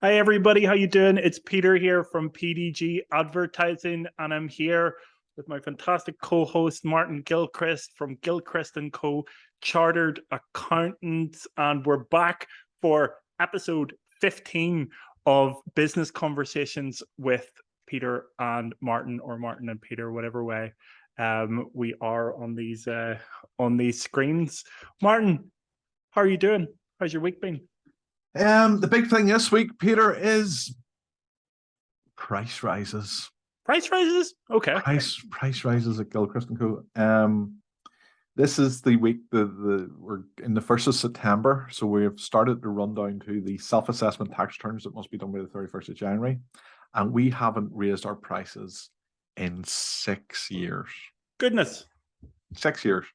Hi everybody, how you doing? It's Peter here from PDG Advertising, and I'm here with my fantastic co-host Martin Gilchrist from Gilchrist and Co. Chartered Accountants, and we're back for episode 15 of Business Conversations with Peter and Martin, or Martin and Peter, whatever way we are on these screens. Martin, how are you doing? How's your week been? The big thing this week, Peter, is price rises. Price rises? Okay. Price rises at Gilchrist and Co. This is the week we're in the 1st of September, so we have started to run down to the self-assessment tax returns that must be done by the 31st of January, and we haven't raised our prices in 6 years. Goodness. 6 years.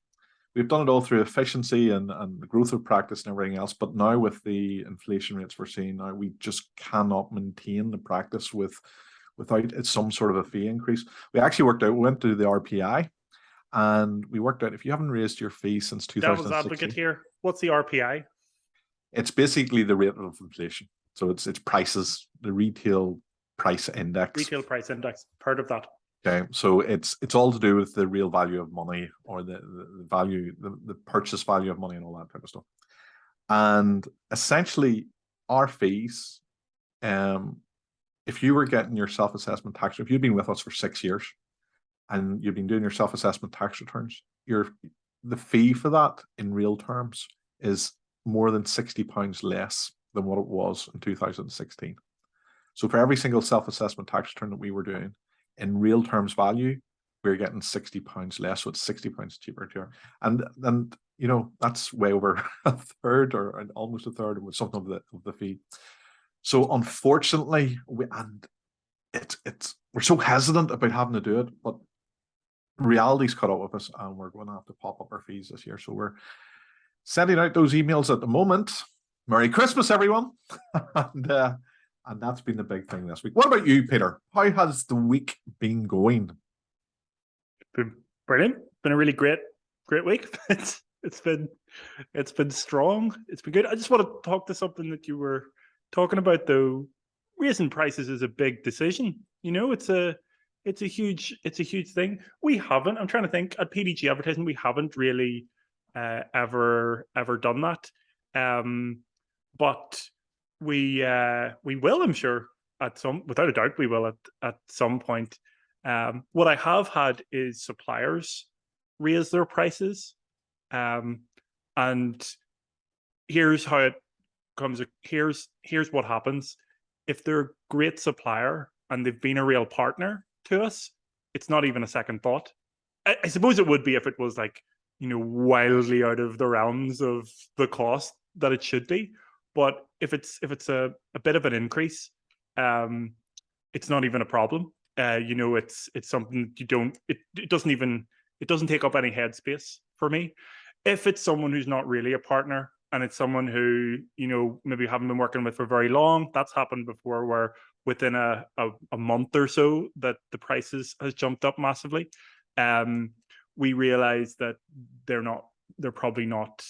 We've done it all through efficiency and the growth of practice and everything else. But now with the inflation rates we're seeing now, we just cannot maintain the practice without some sort of a fee increase. We went to the RPI and we worked out if you haven't raised your fee since 2016. Devil's advocate here. What's the RPI? It's basically the rate of inflation. So it's prices, the retail price index. Retail price index. Heard of that. Okay, so it's all to do with the real value of money, or the value, the purchase value of money and all that type of stuff. And essentially, our fees, if you were getting your self-assessment tax, if you'd been with us for 6 years and you've been doing your self-assessment tax returns, the fee for that in real terms is more than £60 less than what it was in 2016. So for every single self-assessment tax return that we were doing, in real terms value, we're getting £60 less, so it's £60 cheaper to her. And you know, that's way over a third, or almost a third of something of the fee. So unfortunately, we're so hesitant about having to do it, but reality's caught up with us, and we're going to have to pop up our fees this year. So we're sending out those emails at the moment. Merry Christmas, everyone. And that's been the big thing this week. What about you, Peter? How has the week been going? Been brilliant. Been a really great week. It's been strong. It's been good. I just want to talk to something that you were talking about, though. Raising prices is a big decision. You know, it's a huge thing. We haven't. I'm trying to think. At PDG Advertising, we haven't really ever done that. But we will, I'm sure, without a doubt, we will at some point. What I have had is suppliers raise their prices, and here's how it comes. Here's what happens. If they're a great supplier and they've been a real partner to us, it's not even a second thought. I suppose it would be if it was, like, you know, wildly out of the realms of the cost that it should be. But if it's a bit of an increase, it's not even a problem. You know, it's something you don't. It doesn't take up any headspace for me. If it's someone who's not really a partner, and it's someone who, you know, maybe you haven't been working with for very long, that's happened before, where within a month or so that the prices has jumped up massively. We realize that they're probably not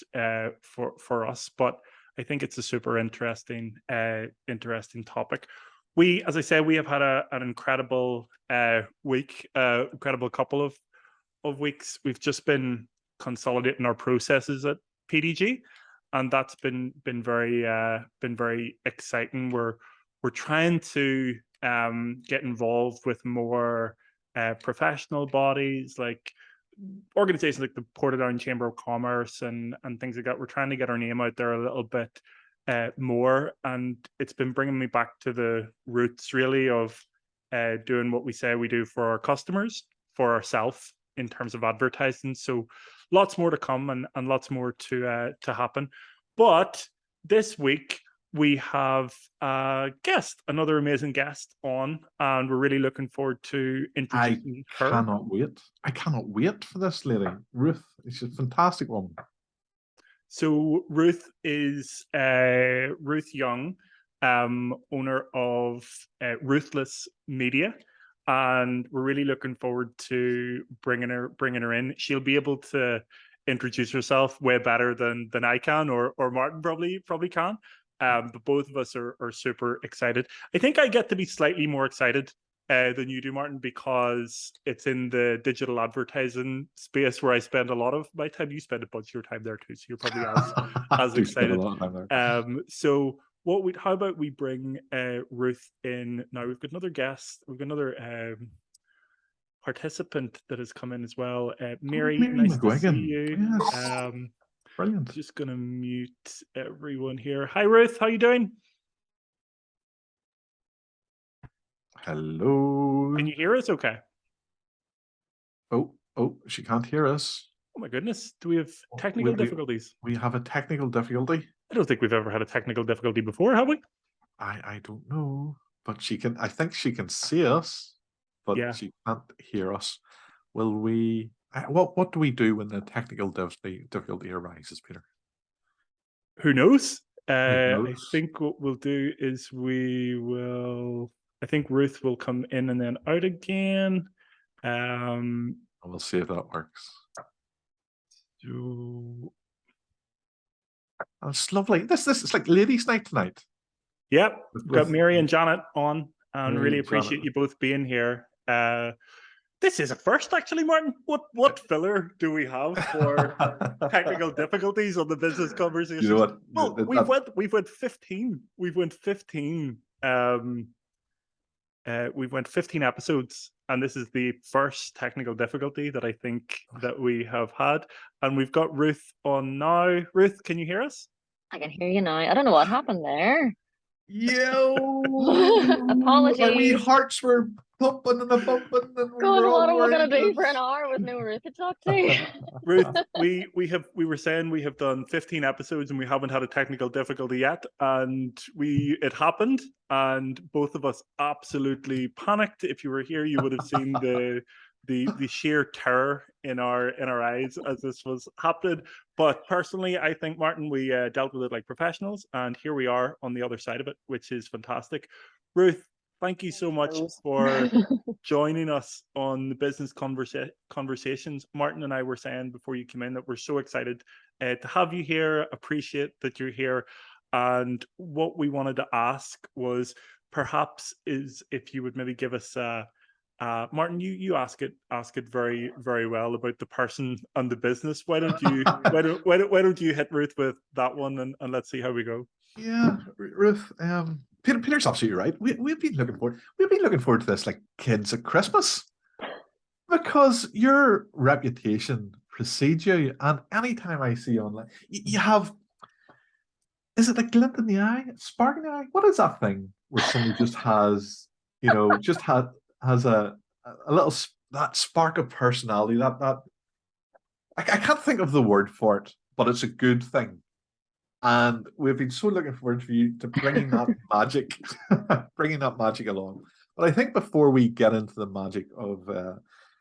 for us, but I think it's a super interesting topic. As I said, we have had an incredible week, incredible couple of weeks. We've just been consolidating our processes at PDG, and that's been very exciting. We're trying to get involved with more professional bodies, like organizations like the co.down Chamber of Commerce and things like that. We're trying to get our name out there a little bit more, and it's been bringing me back to the roots, really, of doing what we say we do for our customers, for ourselves, in terms of advertising. So lots more to come, and lots more to happen. But this week we have another amazing guest on, and we're really looking forward to introducing her. I cannot wait for this lady, Ruth. She's a fantastic woman. So Ruth is Ruth Young, owner of Ruthless Media, and we're really looking forward to bringing her in. She'll be able to introduce herself way better than I can, or Martin probably can. But both of us are super excited. I think I get to be slightly more excited than you do, Martin, because it's in the digital advertising space where I spend a lot of my time. You spend a bunch of your time there too, so you're probably as Do spend a excited. lot of time there. So how about we bring Ruth in now? We've got another guest. We've got another participant that has come in as well. Mary, Mary nice to see McGuigan. you. Yes. Brilliant. Just gonna mute everyone here. Hi, Ruth. How you doing? Hello. Can you hear us? Okay. Oh, she can't hear us. Oh my goodness. Do we have technical difficulties? We have a technical difficulty. I don't think we've ever had a technical difficulty before, have we? I don't know, but she can. I think she can see us, but Yeah. she can't hear us. Will we? What do we do when the technical difficulty arises, Peter? Who knows? Who I knows? think what we'll do is I think Ruth will come in and then out again. We'll see if that works. So, it's lovely. This is like ladies' night tonight. yep, we've got Mary and Janet on, and really appreciate Janet. you both being here. This is a first, actually, Martin. What filler do we have for technical difficulties on the business conversations? You know what? Well, we've went 15. We've went 15. We've went 15 episodes, and this is the first technical difficulty that I think that we have had. And we've got Ruth on now. Ruth, can you hear us? I can hear you now. I don't know what happened there. Yo, Apologies. our wee hearts were pumping and bumping, and God, what am I gonna do for an hour with no Ruth to talk to? Ruth, we were saying we have done 15 episodes and we haven't had a technical difficulty yet, and it happened, and both of us absolutely panicked. If you were here, you would have seen the sheer terror in our eyes as this was happening. But personally, I think, Martin, we dealt with it like professionals, and here we are on the other side of it, which is fantastic. Ruth, thank you so much for joining us on the business conversations. Martin and I were saying before you came in that we're so excited to have you here, appreciate that you're here. And what we wanted to ask was perhaps is if you would maybe give us Martin, you ask it very, very well about the person and the business. Why don't you hit Ruth with that one, and let's see how we go. Yeah, Ruth. Peter's absolutely right. We've been looking forward to this like kids at Christmas, because your reputation precedes you, and anytime I see you online, you have. Is it a glint in the eye, spark in the eye? What is that thing where somebody just has, has a little that spark of personality? That I can't think of the word for it, but it's a good thing. And we've been so looking forward to you to bringing that magic, bringing that magic along. But I think before we get into the magic of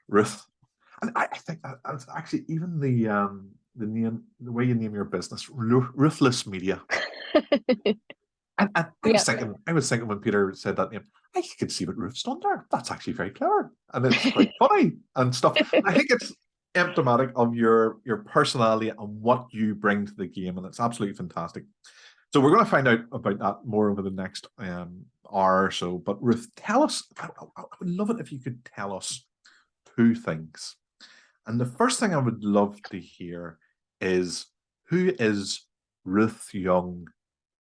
Ruth, and I think that's actually even the name, the way you name your business, Ruthless Media. And I was thinking when Peter said that name, I could see what Ruth's done there. That's actually very clever, and it's quite funny and stuff. I think it's emblematic of your personality and what you bring to the game, and it's absolutely fantastic. So we're going to find out about that more over the next hour or so. But Ruth, tell us. I would love it if you could tell us two things. And the first thing I would love to hear is, who is Ruth Young,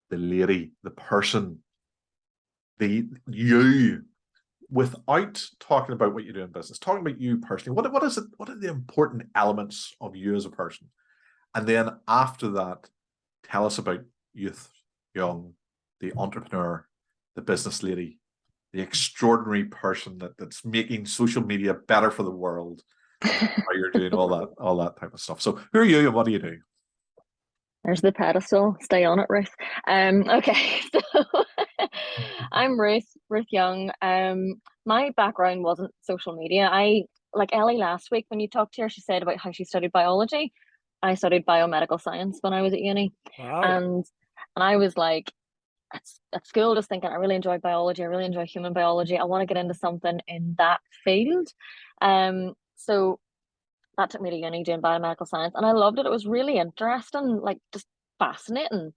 the lady, the person, you, without talking about what you do in business, talking about you personally. What is it? What are the important elements of you as a person? And then after that, tell us about Ruth Young, the entrepreneur, the business lady, the extraordinary person that's making social media better for the world. How you're doing all that type of stuff. So who are you and what do you do? There's the pedestal. Stay on it, Ruth. Okay, so I'm Ruth Young. My background wasn't social media. I, like Ellie last week when you talked to her, she said about how she studied biology. I studied biomedical science when I was at uni. Wow. And I was like, at school, just thinking, I really enjoy biology. I really enjoy human biology. I want to get into something in that field. So that took me to uni doing biomedical science, and I loved it. It was really interesting, like just fascinating.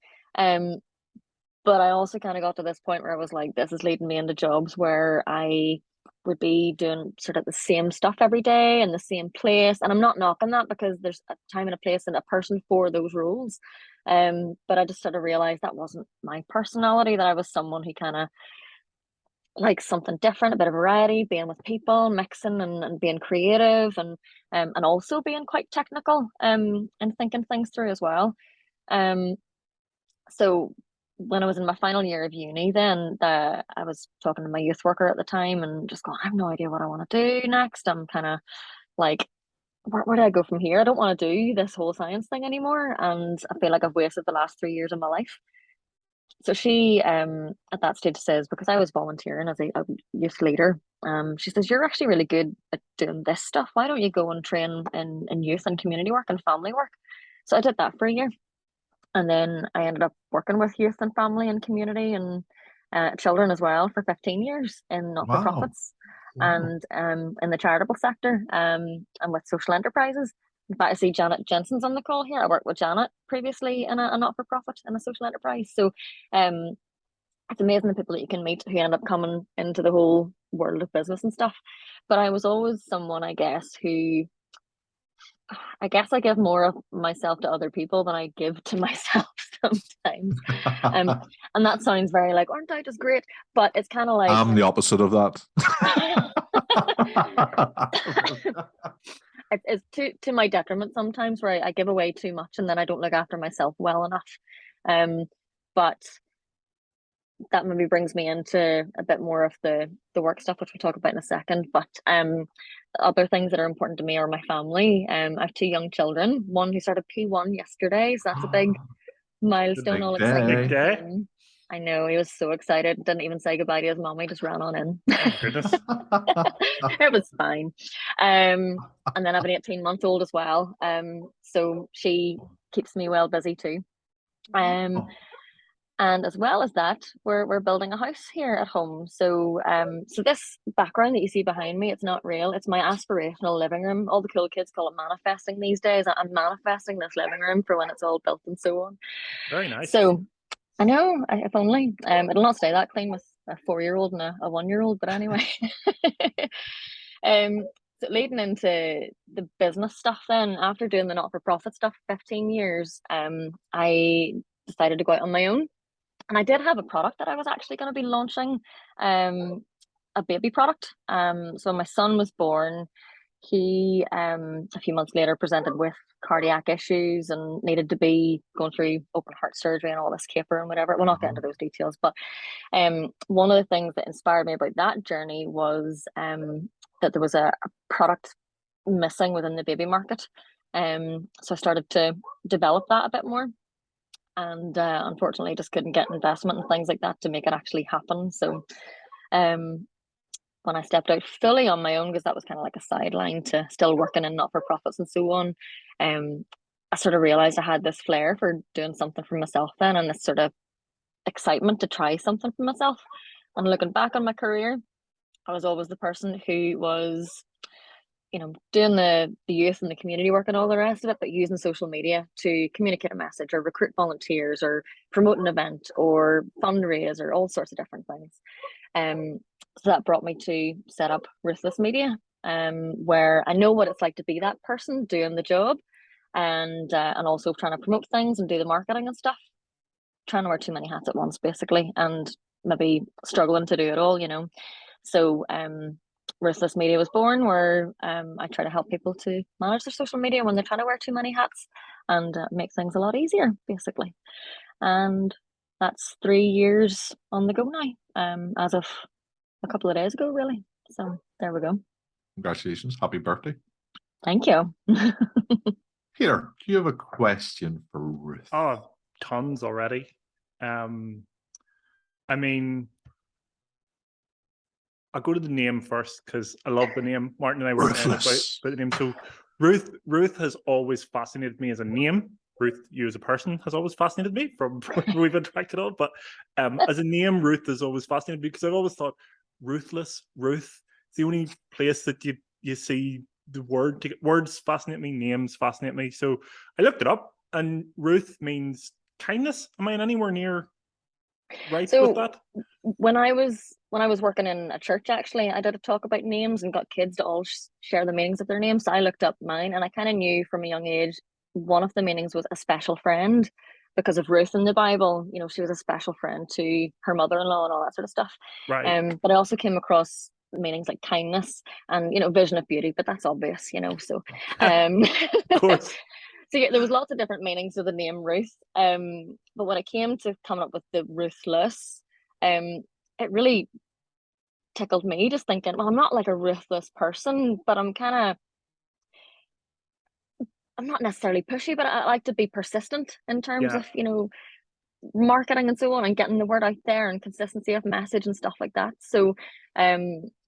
But I also kind of got to this point where I was like, this is leading me into jobs where I would be doing sort of the same stuff every day in the same place. And I'm not knocking that, because there's a time and a place and a person for those roles. But I just sort of realized that wasn't my personality, that I was someone who kind of like something different, a bit of variety, being with people, mixing and being creative, and also being quite technical, and thinking things through as well. Um, so when I was in my final year of uni, then I was talking to my youth worker at the time and just going, I have no idea what I want to do next. I'm kind of like, where do I go from here? I don't want to do this whole science thing anymore, and I feel like I've wasted the last 3 years of my life. So she, at that stage, says, because I was volunteering as a youth leader, she says, you're actually really good at doing this stuff. Why don't you go and train in youth and community work and family work? So I did that for a year. And then I ended up working with youth and family and community and children as well for 15 years in Wow. not-for-profits Wow. and in the charitable sector, and with social enterprises. In fact, I see Janet Jensen's on the call here. I worked with Janet previously in a not-for-profit in a social enterprise. So um, it's amazing the people that you can meet who end up coming into the whole world of business and stuff. But I was always someone, I guess, who I guess I give more of myself to other people than I give to myself sometimes. Um, and that sounds very like, aren't I just great? But it's kind of like I'm the opposite of that. it's to my detriment sometimes, where I give away too much and then I don't look after myself well enough. But that maybe brings me into a bit more of the work stuff, which we'll talk about in a second. But other things that are important to me are my family. I have 2 young children, one who started P1 yesterday, so that's a big milestone, big all day. exciting. Big day. I know, he was so excited, didn't even say goodbye to his mom, he just ran on in. Oh goodness. It was fine. And then I have an 18-month-old as well. So she keeps me well busy too. And as well as that, we're building a house here at home. So so this background that you see behind me, it's not real. It's my aspirational living room. All the cool kids call it manifesting these days. I'm manifesting this living room for when it's all built and so on. Very nice. So I know, if only. It'll not stay that clean with a 4-year-old and a 1-year-old, but anyway. So leading into the business stuff then, after doing the not-for-profit stuff for 15 years, I decided to go out on my own. And I did have a product that I was actually going to be launching, a baby product. So when my son was born, he a few months later presented with cardiac issues and needed to be going through open heart surgery and all this caper and whatever. We'll not get into those details, but one of the things that inspired me about that journey was that there was a product missing within the baby market. So I started to develop that a bit more, and unfortunately just couldn't get investment and things like that to make it actually happen. So when I stepped out fully on my own, because that was kind of like a sideline to still working in not-for-profits and so on, I sort of realized I had this flair for doing something for myself then, and this sort of excitement to try something for myself. And looking back on my career, I was always the person who was, doing the youth and the community work and all the rest of it, but using social media to communicate a message or recruit volunteers or promote an event or fundraise or all sorts of different things. So that brought me to set up Ruthless Media, where I know what it's like to be that person doing the job, and also trying to promote things and do the marketing and stuff, trying to wear too many hats at once basically, and maybe struggling to do it all. So Ruthless Media was born, where I try to help people to manage their social media when they're trying to wear too many hats and make things a lot easier, basically. And that's 3 years on the go now, as of a couple of days ago, really. So there we go. Congratulations. Happy birthday. Thank you. Peter, do you have a question for Ruth? Oh, tons already. I mean, I'll go to the name first because I love the name. Martin and I were saying about the name. So Ruth has always fascinated me as a name. Ruth, you as a person, has always fascinated me from when we've interacted on. But as a name, Ruth has always fascinated me because I've always thought ruthless, Ruth. It's the only place that you see the word. Words fascinate me, names fascinate me. So I looked it up, and Ruth means kindness. Am I anywhere near right with So that? when I was working in a church, actually, I did a talk about names and got kids to all share the meanings of their names. So I looked up mine, and I kind of knew from a young age one of the meanings was a special friend because of Ruth in the Bible. You know, she was a special friend to her mother-in-law and all that sort of stuff. Right. But I also came across meanings like kindness and vision of beauty, but that's obvious, So um Of course. so yeah, there was lots of different meanings of the name Ruth. But when it came to coming up with the ruthless, it really tickled me just thinking, well, I'm not like a ruthless person, but I'm not necessarily pushy, but I like to be persistent in terms Yeah. of, marketing and so on and getting the word out there and consistency of message and stuff like that. So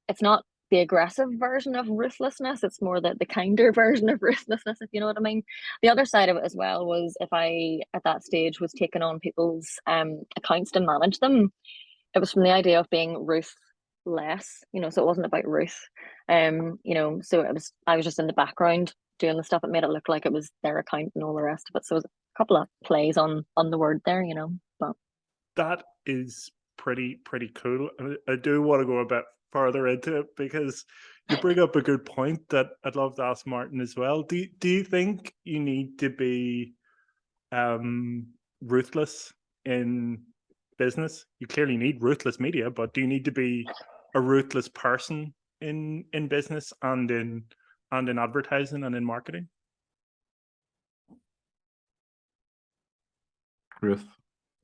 it's not the aggressive version of ruthlessness, it's more the kinder version of ruthlessness, if you know what I mean. The other side of it as well was if I at that stage was taking on people's accounts to manage them, it was from the idea of being ruthless, so it wasn't about Ruth. So I was just in the background doing the stuff that made it look like it was their account and all the rest of it. So it was a couple of plays on the word there, But That is pretty cool. I do want to go a bit further into it because you bring up a good point that I'd love to ask Martin as well. Do you think you need to be ruthless in business? You clearly need ruthless media, but do you need to be a ruthless person in business and in advertising and in marketing? Ruth,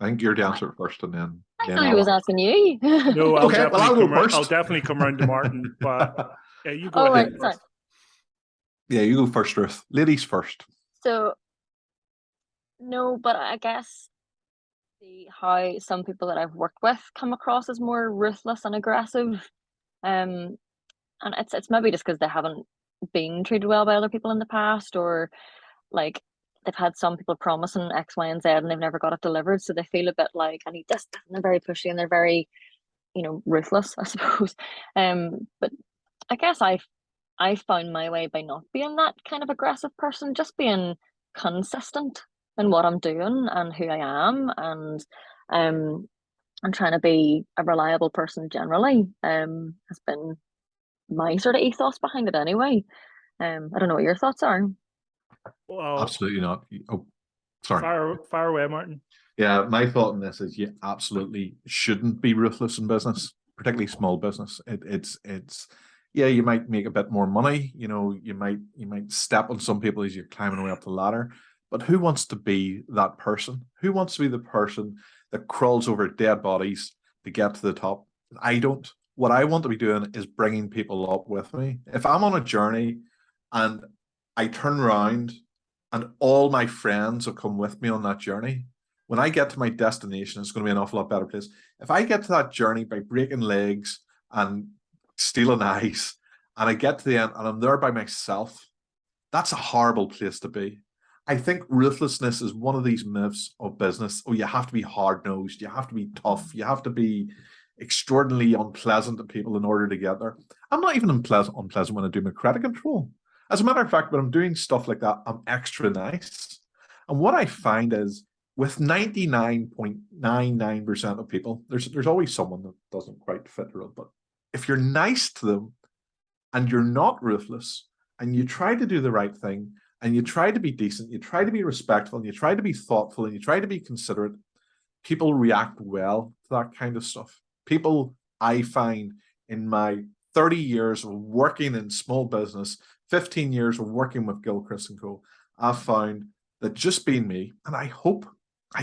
I think you're the answer first, and then. I thought I was asking you. No, I'll Okay, well, I'll go first. I'll definitely come around to Martin, but yeah, you go Oh, ahead right, first. sorry. Yeah, you go first, Ruth. Ladies first. So no, but I guess how some people that I've worked with come across as more ruthless and aggressive. Um, and it's maybe just because they haven't been treated well by other people in the past, or like they've had some people promising X, Y, and Z and they've never got it delivered. So they feel a bit like, I need this, and they're very pushy and they're very, ruthless, I suppose. But I guess I found my way by not being that kind of aggressive person, just being consistent in what I'm doing and who I am, and trying to be a reliable person generally. Has been my sort of ethos behind it anyway. I don't know what your thoughts are. Well, Absolutely not. Oh, sorry. fire away, Martin. Yeah, my thought on this is you absolutely shouldn't be ruthless in business, particularly small business. It's yeah, you might make a bit more money, you might step on some people as you're climbing away up the ladder, but who wants to be that person? Who wants to be the person that crawls over dead bodies to get to the top? I don't. What I want to be doing is bringing people up with me. If I'm on a journey and I turn around and all my friends will come with me on that journey, when I get to my destination, it's going to be an awful lot better place. If I get to that journey by breaking legs and stealing eyes, and I get to the end and I'm there by myself, that's a horrible place to be. I think ruthlessness is one of these myths of business. Oh, you have to be hard-nosed, you have to be tough, you have to be extraordinarily unpleasant to people in order to get there. I'm not even unpleasant when I do my credit control. As a matter of fact, when I'm doing stuff like that, I'm extra nice. And what I find is, with 99.99% of people, there's always someone that doesn't quite fit the role. But if you're nice to them and you're not ruthless and you try to do the right thing and you try to be decent, you try to be respectful, and you try to be thoughtful, and you try to be considerate, people react well to that kind of stuff. People, I find, in my 30 years of working in small business, 15 years of working with Gilchrist and Co., I've found that just being me, and I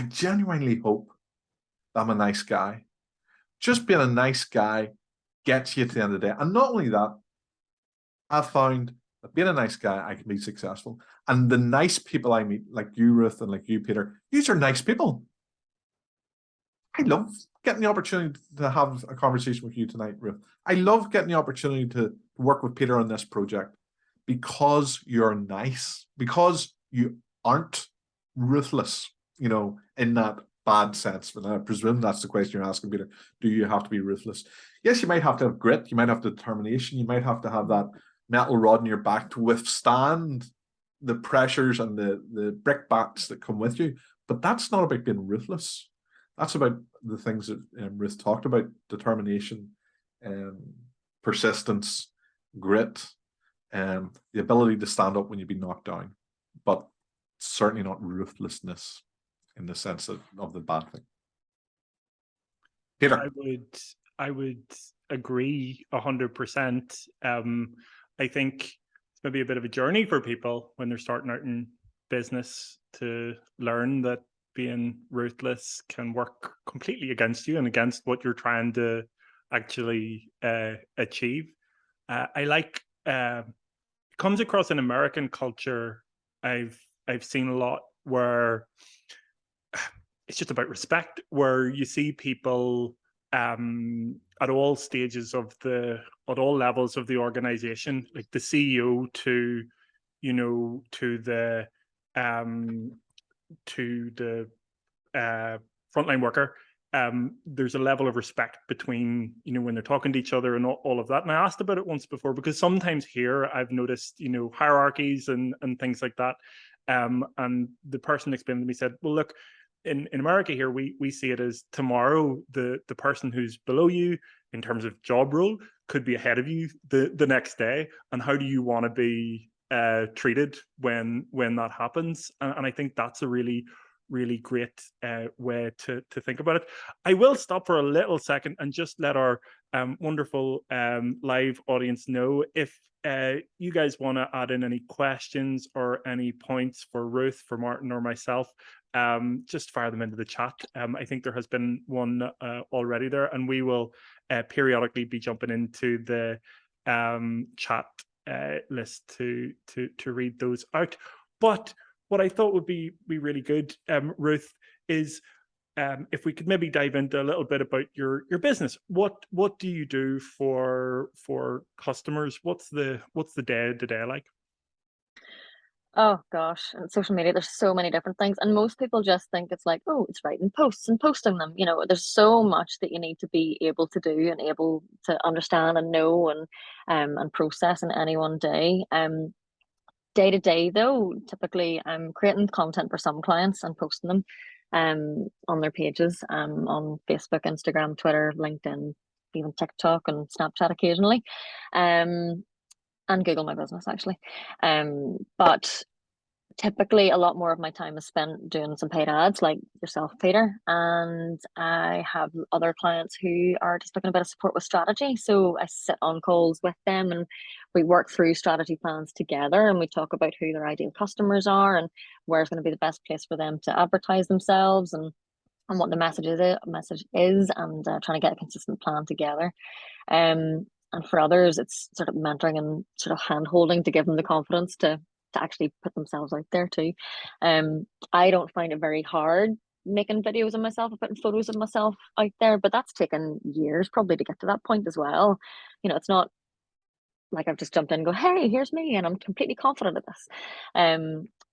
genuinely hope that I'm a nice guy. Just being a nice guy gets you to the end of the day. And not only that, I've found that being a nice guy, I can be successful. And the nice people I meet, like you, Ruth, and like you, Peter, these are nice people. I love getting the opportunity to have a conversation with you tonight, Ruth. I love getting the opportunity to work with Peter on this project because you're nice, because you aren't ruthless, in that bad sense. And I presume that's the question you're asking, Peter. Do you have to be ruthless? Yes, you might have to have grit. You might have determination. You might have to have that metal rod in your back to withstand the pressures and the brickbats that come with you. But that's not about being ruthless. That's about the things that Ruth talked about: determination, persistence, grit, the ability to stand up when you've been knocked down, but certainly not ruthlessness in the sense of the bad thing. Peter, I would agree 100%. I think it's maybe a bit of a journey for people when they're starting out in business to learn that being ruthless can work completely against you and against what you're trying to actually achieve. I like it comes across in American culture. I've seen a lot where it's just about respect, where you see people at all stages of at all levels of the organization, like the CEO to the frontline worker. There's a level of respect between, when they're talking to each other and all of that. And I asked about it once before, because sometimes here I've noticed, hierarchies and things like that. And the person explained to me, said, well, look, in America here, we see it as tomorrow, the person who's below you in terms of job role could be ahead of you the next day. And how do you want to be treated when that happens? And I think that's a really great way to think about it. I will stop for a little second and just let our wonderful live audience know if you guys want to add in any questions or any points for Ruth, for Martin, or myself. Just fire them into the chat. I think there has been one already there, and we will periodically be jumping into the chat list to read those out. But what I thought would be really good, Ruth, is if we could maybe dive into a little bit about your business. What do you do for customers? What's the day to day like? Oh gosh, and social media, there's so many different things, and most people just think it's like, oh, it's writing posts and posting them. There's so much that you need to be able to do and able to understand and know and process in any one day. Day to day though, typically I'm creating content for some clients and posting them on their pages on Facebook, Instagram, Twitter, LinkedIn, even TikTok and Snapchat occasionally. And Google My Business actually. But typically a lot more of my time is spent doing some paid ads like yourself, Peter. And I have other clients who are just looking a bit of support with strategy. So I sit on calls with them and we work through strategy plans together, and we talk about who their ideal customers are and where's going to be the best place for them to advertise themselves and what the message is, and trying to get a consistent plan together. And for others, it's sort of mentoring and sort of hand holding to give them the confidence to actually put themselves out there too. I don't find it very hard making videos of myself, putting photos of myself out there, but that's taken years probably to get to that point as well. It's not like I've just jumped in and go, hey, here's me, and I'm completely confident of this.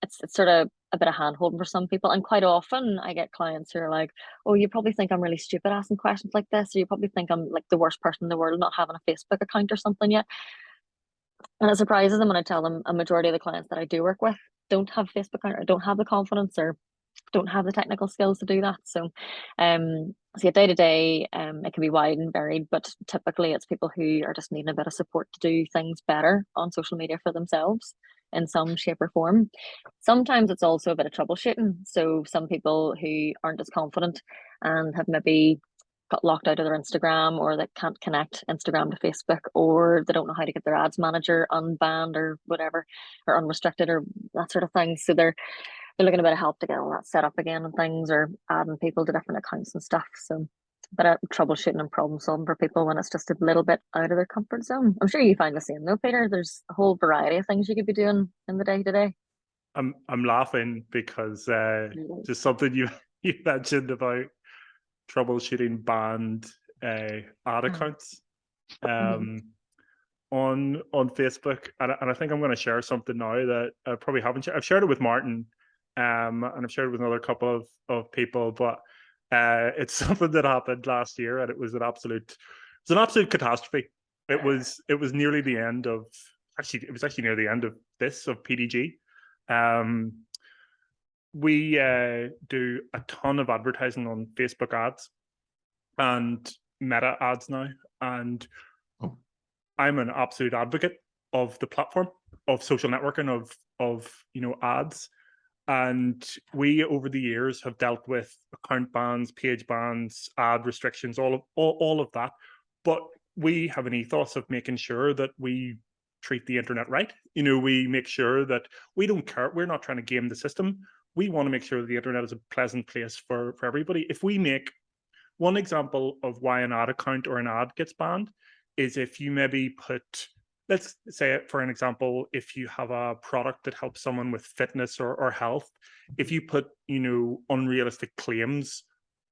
It's sort of a bit of hand holding for some people, and quite often I get clients who are like, oh, you probably think I'm really stupid asking questions like this, or you probably think I'm like the worst person in the world not having a Facebook account or something yet. And it surprises them when I tell them a majority of the clients that I do work with don't have Facebook account or don't have the confidence or don't have the technical skills to do that. So yeah, day to day, it can be wide and varied, but typically it's people who are just needing a bit of support to do things better on social media for themselves in some shape or form. Sometimes it's also a bit of troubleshooting. So some people who aren't as confident and have maybe got locked out of their Instagram, or that can't connect Instagram to Facebook, or they don't know how to get their ads manager unbanned or whatever, or unrestricted or that sort of thing. So they're looking a bit of help to get all that set up again and things, or adding people to different accounts and stuff. So a bit of troubleshooting and problem solving for people when it's just a little bit out of their comfort zone. I'm sure you find the same though, Peter. There's a whole variety of things you could be doing in the day to day. I'm laughing because just something you mentioned about troubleshooting banned ad accounts on Facebook, and I think I'm going to share something now that I probably haven't shared. I've shared it with Martin, and I've shared it with another couple of people, but it's something that happened last year, and it was an absolute catastrophe. It was nearly the end of it was actually near the end of PDG. we do a ton of advertising on Facebook ads and Meta ads now, and I'm an absolute advocate of the platform, of social networking, of ads. And we, over the years, have dealt with account bans, page bans, ad restrictions, all of that. But we have an ethos of making sure that we treat the internet right. We make sure that we don't care. We're not trying to game the system. We want to make sure that the internet is a pleasant place for everybody. If we make one example of why an ad account or an ad gets banned is if you maybe put, let's say for an example, if you have a product that helps someone with fitness or health, if you put, unrealistic claims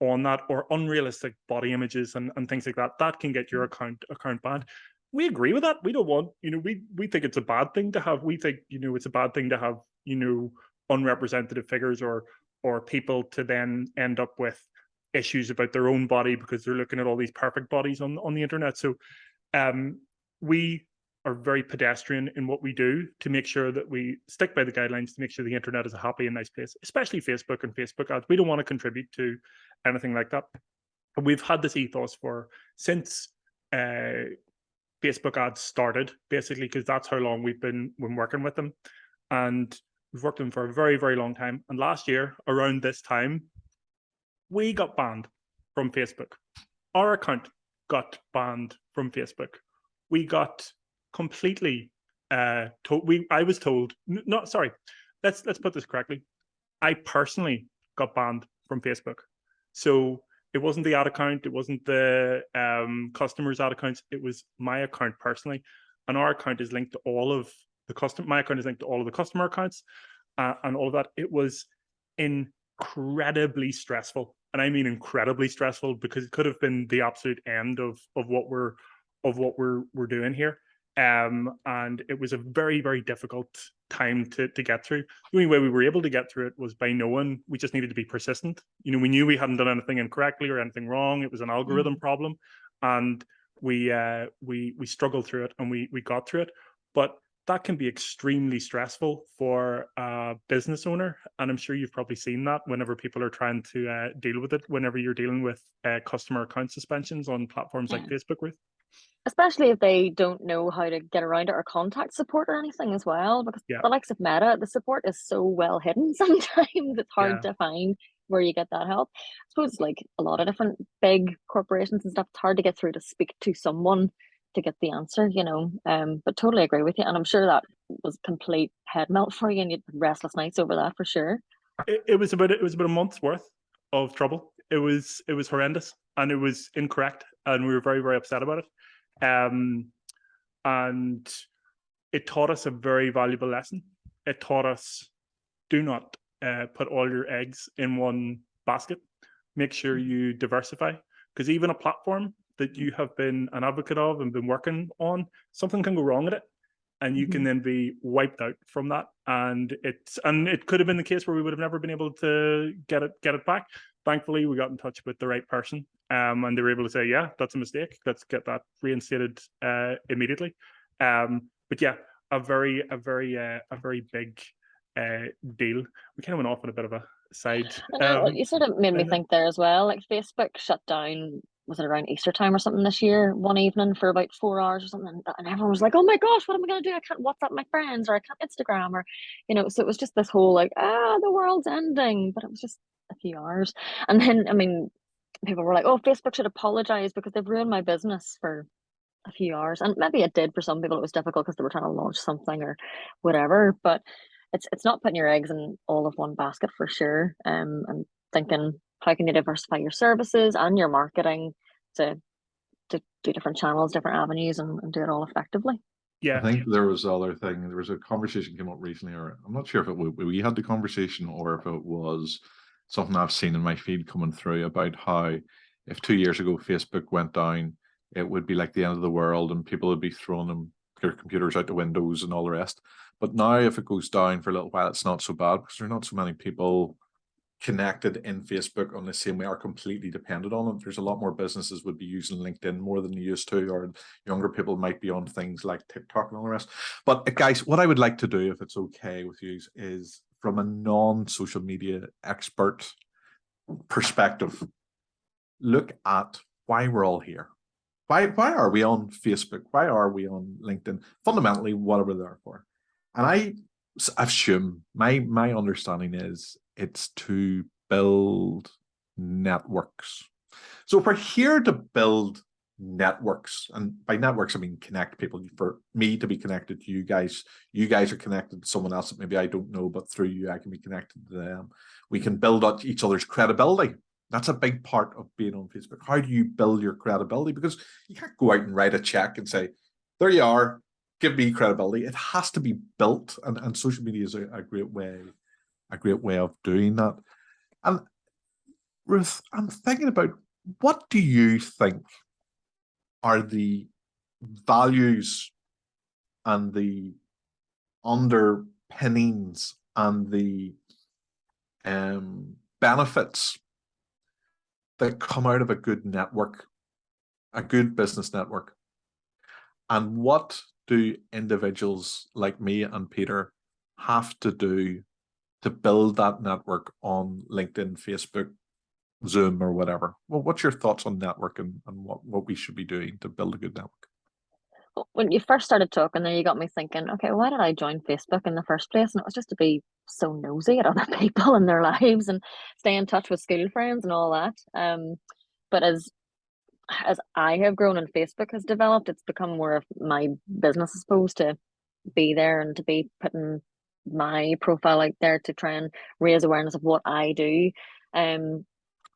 on that or unrealistic body images and things like that, that can get your account banned. We agree with that. We don't want, we think it's a bad thing to have, it's a bad thing to have, unrepresentative figures or people to then end up with issues about their own body because they're looking at all these perfect bodies on the internet. So we are very pedestrian in what we do to make sure that we stick by the guidelines to make sure the internet is a happy and nice place, especially Facebook and Facebook ads. We don't want to contribute to anything like that. And we've had this ethos since Facebook ads started, basically, because that's how long we've been working with them. And we've worked with them for a very, very long time. And last year, around this time, we got banned from Facebook. Our account got banned from Facebook. We got completely I was told, let's put this correctly. I personally got banned from Facebook. So it wasn't the ad account, it wasn't the customers' ad accounts, it was my account personally. And our account is linked to all of the my account is linked to all of the customer accounts and all of that. It was incredibly stressful, and I mean incredibly stressful, because it could have been the absolute end of what we're doing here. And it was a very, very difficult time to get through. The only way we were able to get through it was by knowing we just needed to be persistent. We knew we hadn't done anything incorrectly or anything wrong. It was an algorithm problem, and we struggled through it, and we got through it. But that can be extremely stressful for a business owner. And I'm sure you've probably seen that whenever people are trying to deal with it, whenever you're dealing with customer account suspensions on platforms like Facebook, Ruth. Especially if they don't know how to get around it or contact support or anything as well, because the likes of Meta, the support is so well hidden sometimes. It's hard to find where you get that help. I suppose like a lot of different big corporations and stuff, it's hard to get through to speak to someone to get the answer, but totally agree with you. And I'm sure that was complete head melt for you, and you had restless nights over that for sure. It was about a month's worth of trouble. It was horrendous, and it was incorrect, and we were very, very upset about it. And it taught us a very valuable lesson. It taught us, do not put all your eggs in one basket. Make sure you diversify, because even a platform that you have been an advocate of and been working on, something can go wrong with it, and you can then be wiped out from that. And it could have been the case where we would have never been able to get it back. Thankfully, we got in touch with the right person, and they were able to say, yeah, that's a mistake. Let's get that reinstated immediately. But yeah, a very big deal. We kind of went off on a bit of a side. I know, you sort of made me think there as well. Like Facebook shut down, was it around Easter time or something this year, one evening for about 4 hours or something, and everyone was like, oh my gosh, what am I going to do? I can't WhatsApp my friends, or I can't Instagram, or so it was just this whole like, the world's ending. But it was just a few hours. And then, I mean, people were like, oh, Facebook should apologize because they've ruined my business for a few hours. And maybe it did for some people. It was difficult because they were trying to launch something or whatever. But it's not putting your eggs in all of one basket for sure. And thinking, how can you diversify your services and your marketing to do different channels, different avenues, and do it all effectively? I think there was the other thing. There was a conversation came up recently, or I'm not sure if we had the conversation or if it was something I've seen in my feed coming through about how if 2 years ago Facebook went down, it would be like the end of the world and people would be throwing their computers out the windows and all the rest. But now if it goes down for a little while, it's not so bad because there are not so many people connected in Facebook on the same way, are completely dependent on it. There's a lot more businesses would be using LinkedIn more than they used to, or younger people might be on things like TikTok and all the rest. But guys, what I would like to do, if it's okay with you, is from a non-social media expert perspective, look at why we're all here. Why are we on Facebook? Why are we on LinkedIn? Fundamentally, what are we there for? And I assume my understanding is it's to build networks. So if we're here to build networks, and by networks I mean connect people. For me to be connected to you guys are connected to someone else that maybe I don't know, but through you I can be connected to them. We can build up each other's credibility. That's a big part of being on Facebook. How do you build your credibility? Because you can't go out and write a check and say, there you are, give me credibility. It has to be built, and social media is a great way of doing that. And Ruth, I'm thinking about, what do you think are the values and the underpinnings and the benefits that come out of a good network, a good business network? And what do individuals like me and Peter have to do to build that network on LinkedIn, Facebook, Zoom, or whatever? Well, what's your thoughts on network and what we should be doing to build a good network? When you first started talking there, you got me thinking, okay, why did I join Facebook in the first place? And it was just to be so nosy at other people and their lives and stay in touch with school friends and all that. But as I have grown and Facebook has developed, it's become more of my business, I suppose, to be there and to be putting my profile out there to try and raise awareness of what I do, to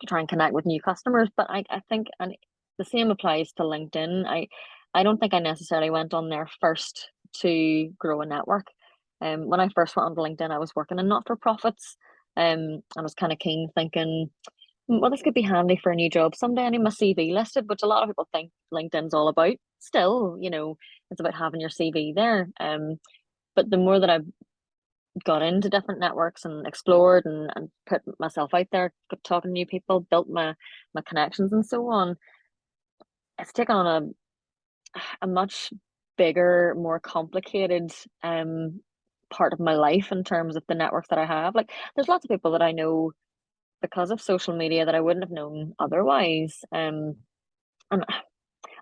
try and connect with new customers. But I think, and the same applies to LinkedIn. I don't think I necessarily went on there first to grow a network. When I first went onto LinkedIn, I was working in not-for-profits. I was kind of keen, thinking, well, this could be handy for a new job someday. I need my CV listed, which a lot of people think LinkedIn's all about. Still, it's about having your CV there. But the more that I've got into different networks and explored and put myself out there, talking to new people, built my connections and so on, it's taken on a much bigger, more complicated part of my life in terms of the networks that I have. Like, there's lots of people that I know because of social media that I wouldn't have known otherwise. And I'm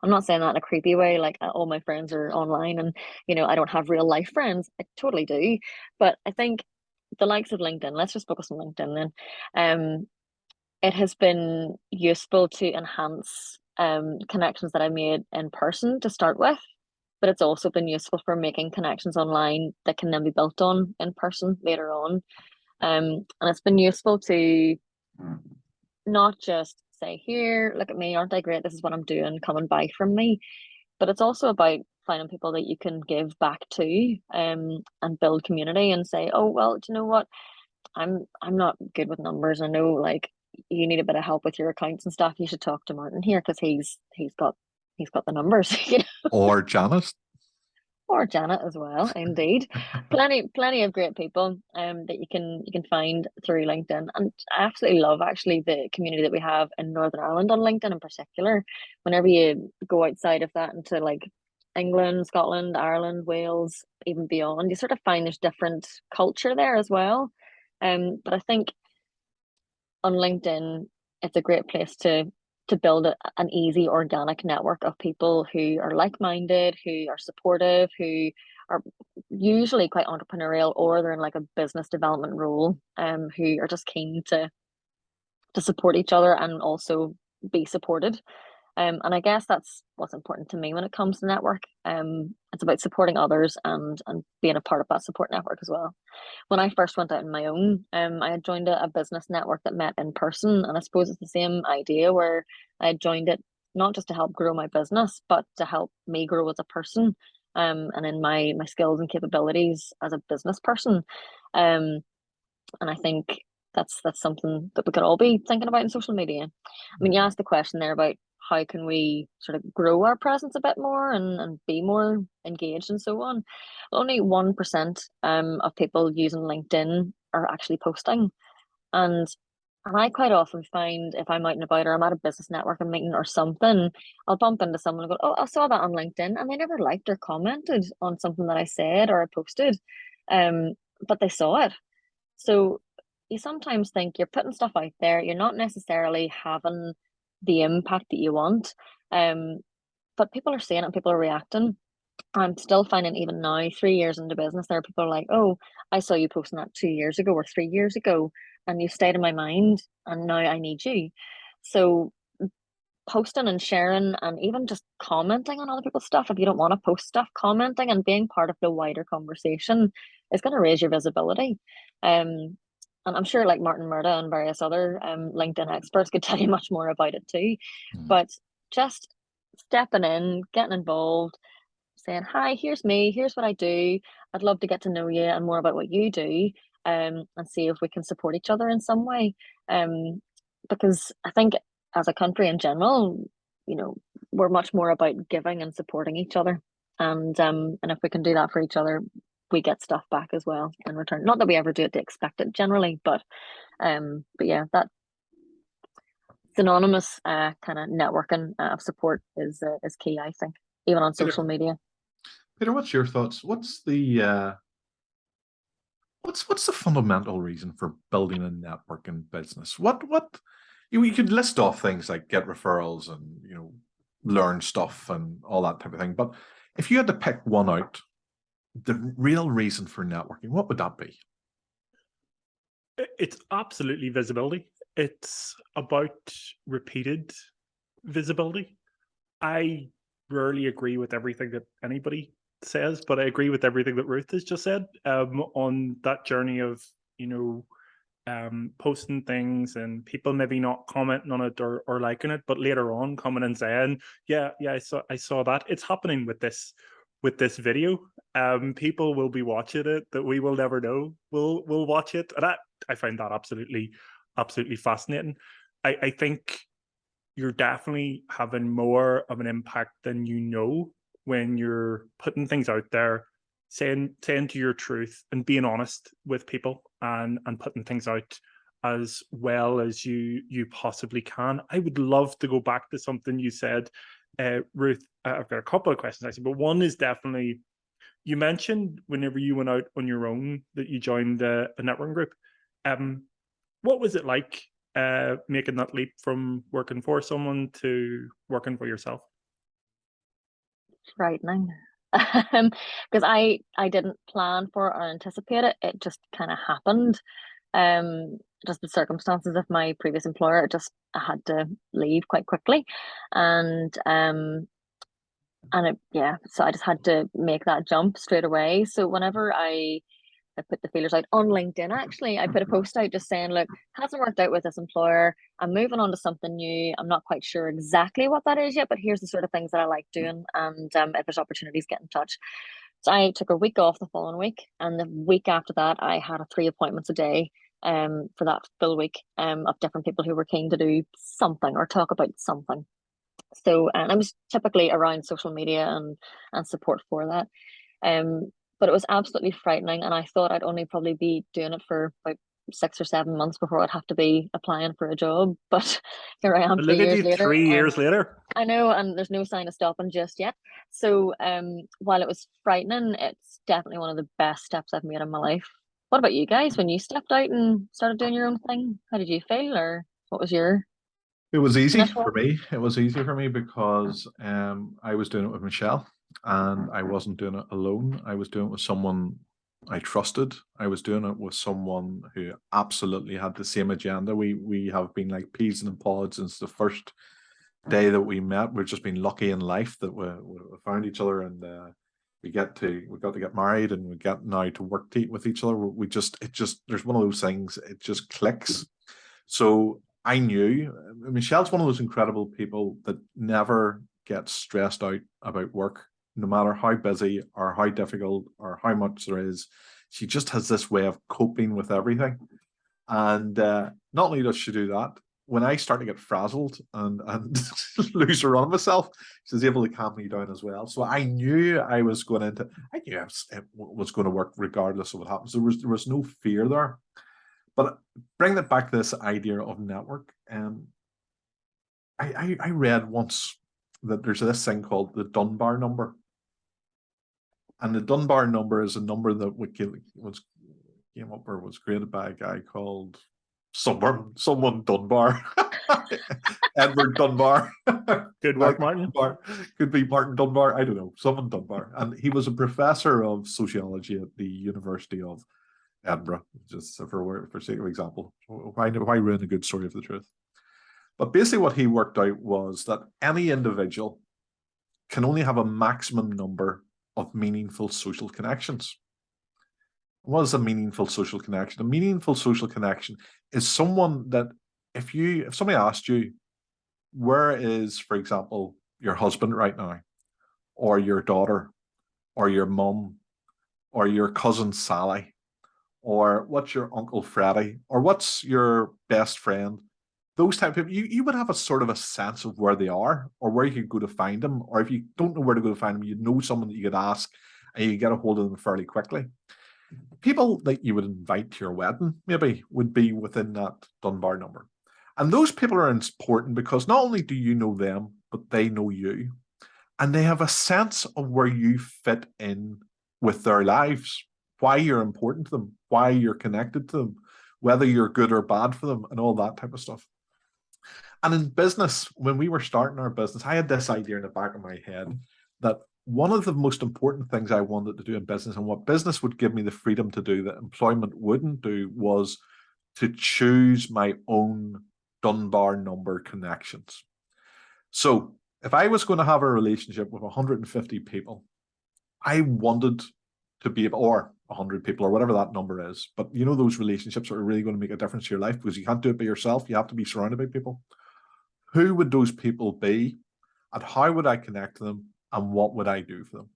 not saying that in a creepy way, like all my friends are online and, I don't have real life friends. I totally do. But I think the likes of LinkedIn, let's just focus on LinkedIn then. It has been useful to enhance connections that I made in person to start with, but it's also been useful for making connections online that can then be built on in person later on. And it's been useful to not just say, here, look at me, aren't I great? This is what I'm doing, come and buy from me. But it's also about finding people that you can give back to, and build community and say, oh, well, do you know what? I'm not good with numbers. I know, like, you need a bit of help with your accounts and stuff. You should talk to Martin here because he's got the numbers, Or Janice. Or Janet as well, indeed. Plenty of great people that you can find through LinkedIn. And I absolutely love actually the community that we have in Northern Ireland on LinkedIn in particular. Whenever you go outside of that into like England, Scotland, Ireland, Wales, even beyond, you sort of find there's different culture there as well. But I think on LinkedIn, it's a great place to build an easy, organic network of people who are like-minded, who are supportive, who are usually quite entrepreneurial, or they're in like a business development role, who are just keen to support each other and also be supported. And I guess that's what's important to me when it comes to network. It's about supporting others and being a part of that support network as well. When I first went out on my own, I had joined a business network that met in person, and I suppose it's the same idea where I had joined it not just to help grow my business, but to help me grow as a person, and in my skills and capabilities as a business person. And I think that's something that we could all be thinking about in social media. I mean, you asked the question there about how can we sort of grow our presence a bit more and be more engaged and so on. Only 1% of people using LinkedIn are actually posting. And I quite often find if I'm out and about or I'm at a business networking meeting or something, I'll bump into someone and go, oh, I saw that on LinkedIn, and they never liked or commented on something that I said or I posted. But they saw it. So you sometimes think you're putting stuff out there, you're not necessarily having the impact that you want. But people are seeing it and people are reacting. I'm still finding even now, 3 years into business, there are people like, oh, I saw you posting that 2 years ago or 3 years ago, and you stayed in my mind, and now I need you. So posting and sharing and even just commenting on other people's stuff, if you don't want to post stuff, commenting and being part of the wider conversation is going to raise your visibility. And I'm sure like Martin Murda and various other LinkedIn experts could tell you much more about it too. But just stepping in, getting involved, saying, hi, here's me, here's what I do. I'd love to get to know you and more about what you do, and see if we can support each other in some way. Because I think as a country in general, we're much more about giving and supporting each other. And if we can do that for each other, we get stuff back as well in return. Not that we ever do it to expect it generally, but yeah, that synonymous kind of networking of support is key, I think, even on social media. Peter, what's your thoughts? What's the fundamental reason for building a networking business? What you could list off things like get referrals and learn stuff and all that type of thing. But if you had to pick one out, the real reason for networking, what would that be? It's absolutely visibility. It's about repeated visibility. I rarely agree with everything that anybody says, but I agree with everything that Ruth has just said on that journey of posting things and people maybe not commenting on it or liking it, but later on coming and saying, yeah, I saw that. It's happening with this video. People will be watching it that we will never know will watch it, and I find that absolutely fascinating. I think you're definitely having more of an impact than when you're putting things out there, saying to your truth and being honest with people and putting things out as well as you possibly can. I would love to go back to something you said, Ruth. I've got a couple of questions actually, but one is definitely, you mentioned whenever you went out on your own that you joined a networking group. What was it like making that leap from working for someone to working for yourself? Frightening. Because I didn't plan for or anticipate it. It just kind of happened. Just the circumstances of my previous employer, I had to leave quite quickly, and so I just had to make that jump straight away. So whenever I put the feelers out on LinkedIn, actually, I put a post out just saying, look, hasn't worked out with this employer. I'm moving on to something new. I'm not quite sure exactly what that is yet, but here's the sort of things that I like doing. And if there's opportunities, get in touch. So I took a week off the following week. And the week after that, I had 3 appointments a day for that full week of different people who were keen to do something or talk about something. So, and I was typically around social media and support for that. But it was absolutely frightening, and I thought I'd only probably be doing it for about 6 or 7 months before I'd have to be applying for a job. But here I am, But look at you, 3 years later. I know, and there's no sign of stopping just yet. So, while it was frightening, it's definitely one of the best steps I've made in my life. What about you guys? When you stepped out and started doing your own thing, how did you feel, or what was your? It was easy for me. It was easy for me because I was doing it with Michelle, and I wasn't doing it alone. I was doing it with someone I trusted. I was doing it with someone who absolutely had the same agenda. We have been like peas in pods since the first day that we met. We've just been lucky in life that we found each other, and we got to get married, and we get now to work with each other. There's one of those things. It just clicks. So I knew Michelle's one of those incredible people that never gets stressed out about work, no matter how busy or how difficult or how much there is. She just has this way of coping with everything. And not only does she do that, when I start to get frazzled and lose a run of myself, she's able to calm me down as well. So I knew I was going it was going to work regardless of what happens. There was no fear there. But bringing it back to this idea of network, I read once that there's this thing called the Dunbar number. And the Dunbar number is a number that came up or was created by a guy called someone Dunbar. Edward Dunbar. Good work, Martin. Dunbar. Could be Martin Dunbar. I don't know. Someone Dunbar. And he was a professor of sociology at the University of Edinburgh, just for sake of example. Why ruin a good story of the truth? But basically what he worked out was that any individual can only have a maximum number of meaningful social connections. What is a meaningful social connection? A meaningful social connection is someone that if somebody asked you, where is, for example, your husband right now, or your daughter, or your mum, or your cousin Sally, or what's your Uncle Freddie, or what's your best friend, those type of people, you would have a sort of a sense of where they are or where you could go to find them. Or if you don't know where to go to find them, you know someone that you could ask and you get a hold of them fairly quickly. People that you would invite to your wedding maybe would be within that Dunbar number. And those people are important because not only do you know them, but they know you. And they have a sense of where you fit in with their lives, why you're important to them, why you're connected to them, whether you're good or bad for them, and all that type of stuff. And in business, when we were starting our business, I had this idea in the back of my head that one of the most important things I wanted to do in business, and what business would give me the freedom to do that employment wouldn't do, was to choose my own Dunbar number connections. So if I was going to have a relationship with 150 people, I wanted to be able, or 100 people, or whatever that number is. But you know, those relationships are really going to make a difference to your life because you can't do it by yourself. You have to be surrounded by people. Who would those people be? And how would I connect to them? And what would I do for them?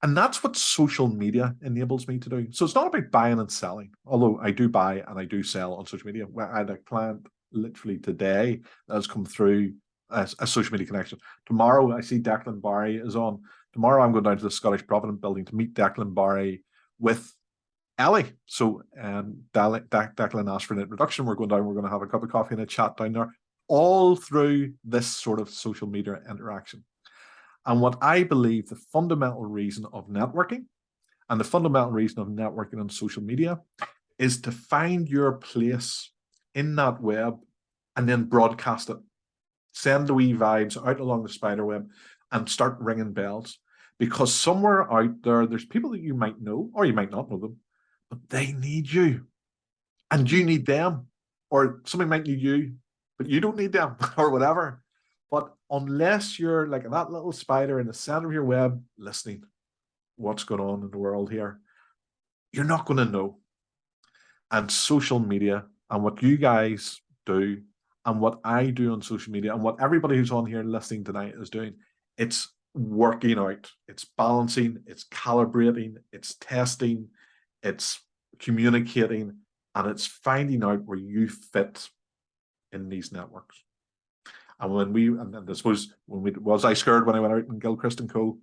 And that's what social media enables me to do. So it's not about buying and selling, although I do buy and I do sell on social media. I had a client literally today that has come through a social media connection. Tomorrow, I see Declan Barry is on. Tomorrow, I'm going down to the Scottish Provident building to meet Declan Barry with Ellie. So Declan asked for an introduction. We're going down, we're going to have a cup of coffee and a chat down there, all through this sort of social media interaction. And what I believe the fundamental reason of networking and the fundamental reason of networking on social media is to find your place in that web and then broadcast it. Send the wee vibes out along the spider web and start ringing bells. Because somewhere out there, there's people that you might know, or you might not know them, but they need you. And you need them. Or somebody might need you, but you don't need them, or whatever. But unless you're like that little spider in the center of your web, listening, what's going on in the world here, you're not going to know. And social media and what you guys do and what I do on social media and what everybody who's on here listening tonight is doing, it's working out, it's balancing, it's calibrating, it's testing, it's communicating, and it's finding out where you fit in these networks. And and I suppose was I scared when I went out in Gilchrist and Co?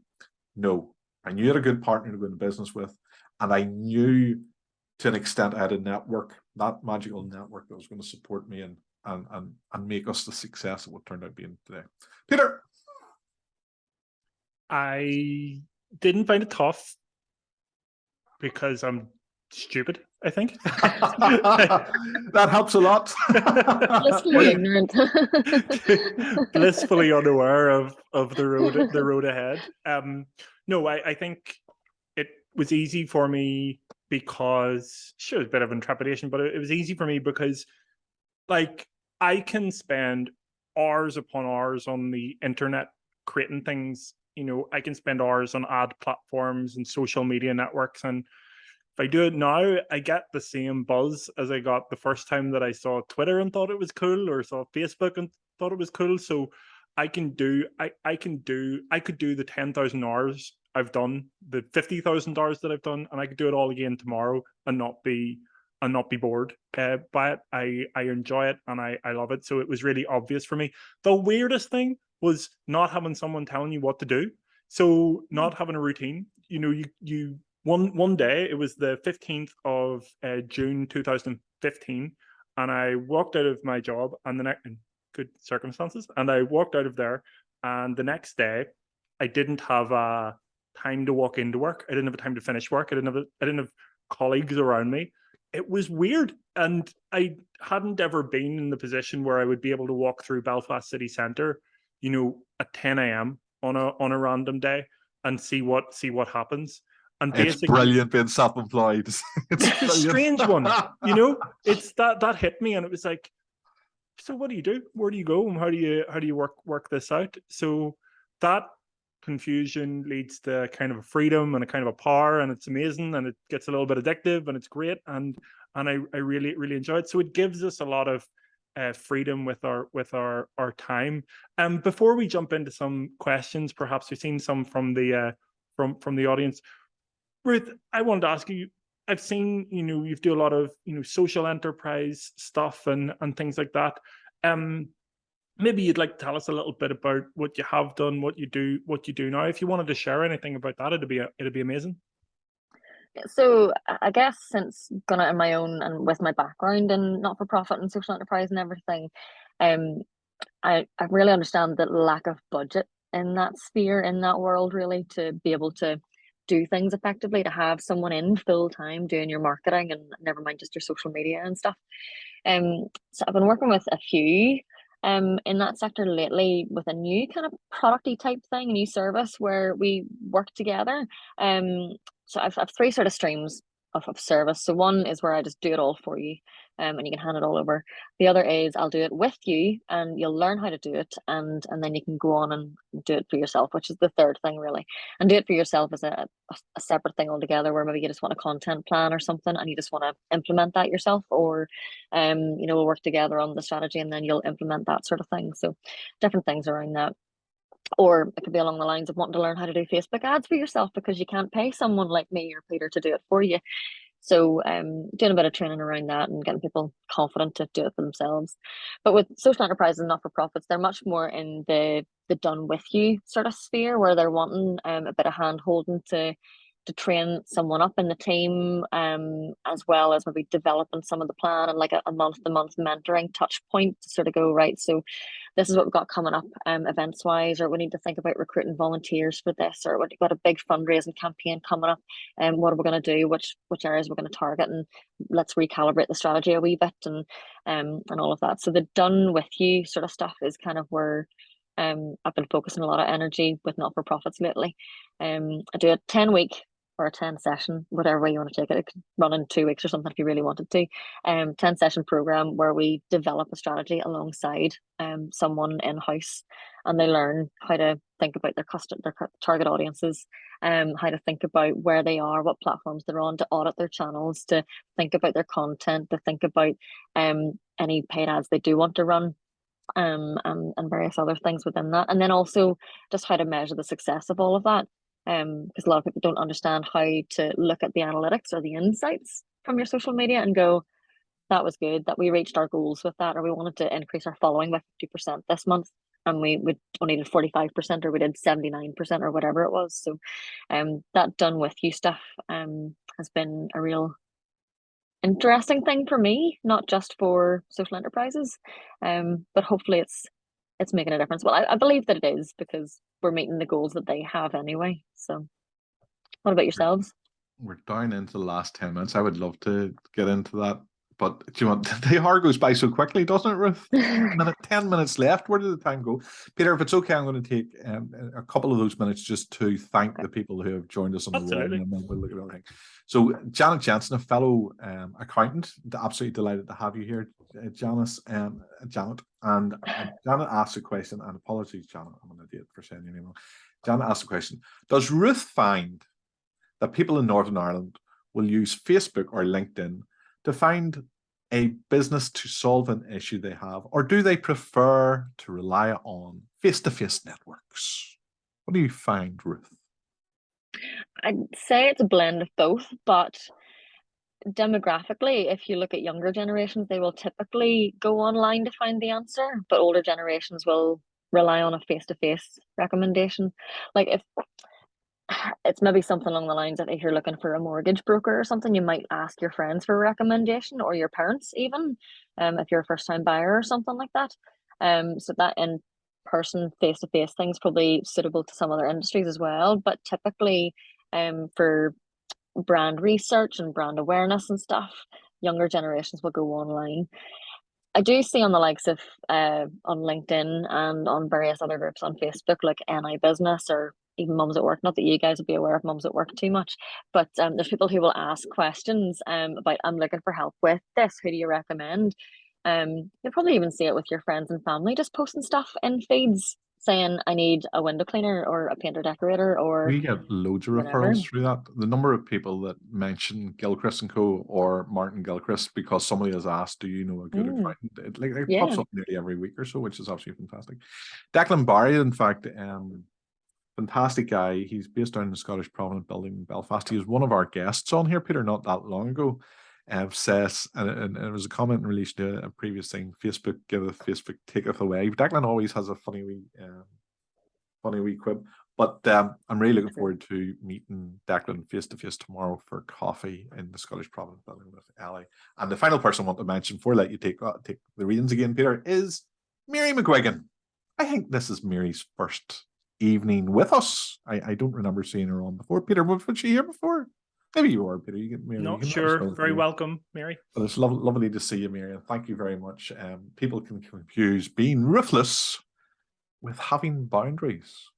No, I knew I had a good partner to go into business with, and I knew to an extent I had a network, that magical network that was going to support me and make us the success of what turned out being today. Peter, I didn't find it tough because I'm stupid, I think. That helps a lot. Blissfully ignorant. Blissfully unaware of the road ahead. No, I think it was easy for me because sure, it was a bit of intrepidation, but it was easy for me because like I can spend hours upon hours on the internet creating things. You know, I can spend hours on ad platforms and social media networks, and if I do it now, I get the same buzz as I got the first time that I saw Twitter and thought it was cool, or saw Facebook and thought it was cool. So I could do the 10,000 hours I've done, the 50,000 hours that I've done, and I could do it all again tomorrow and not be bored by it. I enjoy it and I love it. So it was really obvious for me. The weirdest thing was not having someone telling you what to do. So not having a routine. You know, you one day, it was the 15th of June 2015, and I walked out of my job and in good circumstances, and I walked out of there, and the next day I didn't have a time to walk into work. I didn't have a time to finish work. I didn't have colleagues around me. it was weird, and I hadn't ever been in the position where I would be able to walk through Belfast city centre, at 10 a.m. on a random day and see what happens. And It's basically, brilliant being self-employed. it's a strange one, It's that hit me, and it was like, so what do you do? Where do you go? And how do you work this out? So that confusion leads to kind of a freedom and a kind of a power, and it's amazing, and it gets a little bit addictive, and it's great, and I really enjoy it. So it gives us a lot of freedom with our time. Before we jump into some questions, perhaps we've seen some from the from the audience. Ruth, I wanted to ask you, I've seen, you do a lot of, social enterprise stuff and things like that. Maybe you'd like to tell us a little bit about what you have done, what you do now. If you wanted to share anything about that, it'd be amazing. So I guess since gone out on my own and with my background in not-for-profit and social enterprise and everything, I really understand the lack of budget in that sphere, in that world, really, to be able to do things effectively, to have someone in full time doing your marketing and never mind just your social media and stuff. So I've been working with a few in that sector lately with a new kind of producty type thing, a new service where we work together. So I've three sort of streams of service. So one is where I just do it all for you, and you can hand it all over. The other is I'll do it with you, and you'll learn how to do it, and then you can go on and do it for yourself, which is the third thing really. And do it for yourself is a separate thing altogether, where maybe you just want a content plan or something, and you just want to implement that yourself, or we'll work together on the strategy, and then you'll implement that sort of thing. So different things around that. Or it could be along the lines of wanting to learn how to do Facebook ads for yourself because you can't pay someone like me or Peter to do it for you. So doing a bit of training around that and getting people confident to do it for themselves. But with social enterprises and not-for-profits, they're much more in the done with you sort of sphere, where they're wanting a bit of hand holding to train someone up in the team, as well as maybe developing some of the plan and like a month-to-month mentoring touch point to sort of go, right, so this is what we've got coming up events wise, or we need to think about recruiting volunteers for this, or we've got a big fundraising campaign coming up, and what are we going to do, which areas we're going to target, and let's recalibrate the strategy a wee bit, and all of that. So the done with you sort of stuff is kind of where I've been focusing a lot of energy with not-for-profits lately. I do a 10-week or a 10 session, whatever way you want to take it. It could run in 2 weeks or something if you really wanted to. 10 session program where we develop a strategy alongside someone in-house, and they learn how to think about their target audiences, how to think about where they are, what platforms they're on, to audit their channels, to think about their content, to think about any paid ads they do want to run, and various other things within that. And then also just how to measure the success of all of that. Because a lot of people don't understand how to look at the analytics or the insights from your social media and go, that was good, that we reached our goals with that, or we wanted to increase our following by 50% this month, and we only did 45%, or we did 79%, or whatever it was. So that done with you stuff has been a real interesting thing for me, not just for social enterprises, but hopefully it's making a difference. Well, I believe that it is, because we're meeting the goals that they have anyway. So what about yourselves? We're down into the last 10 minutes. I would love to get into that, but do you want, the hour goes by so quickly, doesn't it, Ruth? 10 minutes left. Where did the time go? Peter, if it's okay, I'm going to take a couple of those minutes just to thank the people who have joined us on the roll, and then we'll look at everything. So Janet Jensen, a fellow accountant, absolutely delighted to have you here, Janet. And Janet asked a question, and apologies, Janet, I'm an idiot for saying your name wrong. Janet asked a question: does Ruth find that people in Northern Ireland will use Facebook or LinkedIn to find a business to solve an issue they have, or do they prefer to rely on face-to-face networks? What do you find, Ruth? I'd say it's a blend of both, but demographically, if you look at younger generations, they will typically go online to find the answer, but older generations will rely on a face-to-face recommendation. Like if it's maybe something along the lines of, if you're looking for a mortgage broker or something, you might ask your friends for a recommendation, or your parents even, if you're a first-time buyer or something like that. So that in-person face-to-face thing's probably suitable to some other industries as well, but typically for brand research and brand awareness and stuff, younger generations will go online. I do see on the likes of on LinkedIn and on various other groups on Facebook, like NI Business or even Mums at Work. Not that you guys would be aware of Mums at Work too much, but there's people who will ask questions about, I'm looking for help with this. Who do you recommend? You'll probably even see it with your friends and family, just posting stuff in feeds saying, I need a window cleaner or a painter decorator or We get loads of whatever. referrals through that. The number of people that mention Gilchrist and Co. or Martin Gilchrist because somebody has asked, "Do you know a good accountant?" It Yeah. pops up nearly every week or so, which is absolutely fantastic. Declan Barry, in fact, fantastic guy. He's based down in the Scottish Provident Building in Belfast. He was one of our guests on here, Peter, not that long ago. Says, and it was a comment in relation to a previous thing: Facebook giveth, Facebook taketh away. Declan always has a funny wee quip. But I'm really looking forward to meeting Declan face to face tomorrow for coffee in the Scottish Provident Building with Ellie. And the final person I want to mention before I let you take the reins again, Peter, is Mary McGuigan. I think this is Mary's first evening with us. I don't remember seeing her on before. Peter, was she here before? Maybe you were, Peter. You get Mary. Not sure. Very welcome, Mary. But it's lovely to see you, Mary, and thank you very much. People can confuse being ruthless with having boundaries.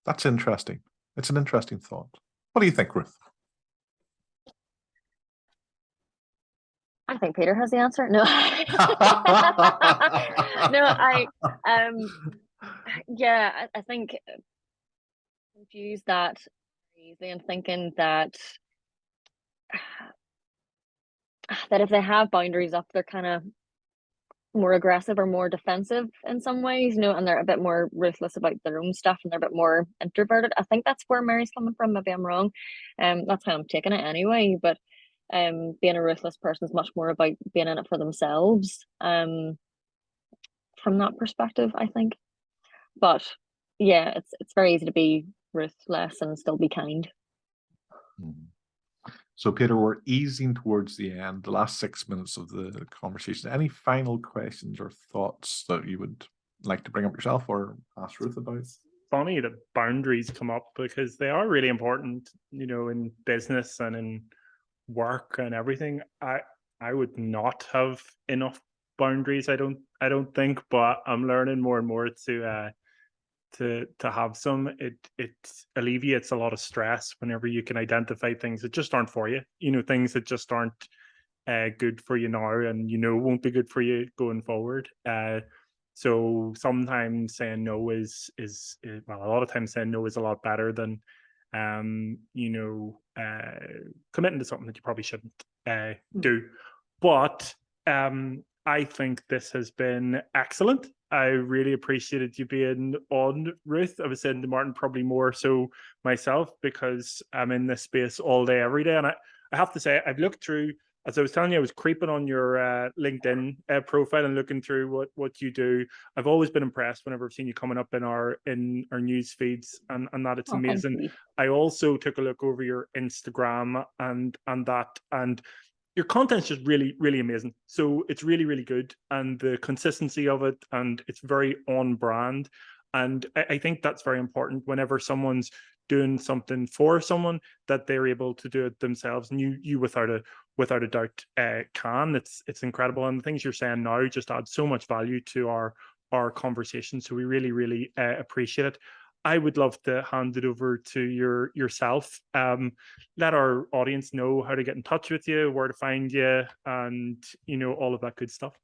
That's interesting. It's an interesting thought. What do you think, Ruth? I think Peter has the answer. No. Yeah, I think confuse that easily and thinking that if they have boundaries up, they're kind of more aggressive or more defensive in some ways, and they're a bit more ruthless about their own stuff and they're a bit more introverted. I think that's where Mary's coming from. Maybe I'm wrong. That's how I'm taking it anyway. But being a ruthless person is much more about being in it for themselves. From that perspective, I think. But yeah, it's very easy to be ruthless and still be kind. So, Peter, we're easing towards the end, the last 6 minutes of the conversation. Any final questions or thoughts that you would like to bring up yourself or ask Ruth about? Funny that boundaries come up because they are really important, in business and in work and everything. I would not have enough boundaries, I don't think, but I'm learning more and more to have some. It alleviates a lot of stress whenever you can identify things that just aren't for you, things that just aren't good for you now and won't be good for you going forward. So sometimes saying no is a lot of times saying no is a lot better than committing to something that you probably shouldn't do. But I think this has been excellent. I really appreciated you being on, Ruth. I was saying to Martin, probably more so myself, because I'm in this space all day, every day. And I have to say, I've looked through, as I was telling you, I was creeping on your LinkedIn profile and looking through what you do. I've always been impressed whenever I've seen you coming up in our news feeds, and that it's amazing. I also took a look over your Instagram and your content's just really, really amazing. So it's really, really good. And the consistency of it, and it's very on brand. And I think that's very important whenever someone's doing something for someone, that they're able to do it themselves. And you without a doubt can. It's incredible. And the things you're saying now just add so much value to our conversation. So we really, really appreciate it. I would love to hand it over to yourself. Let our audience know how to get in touch with you, where to find you, and all of that good stuff.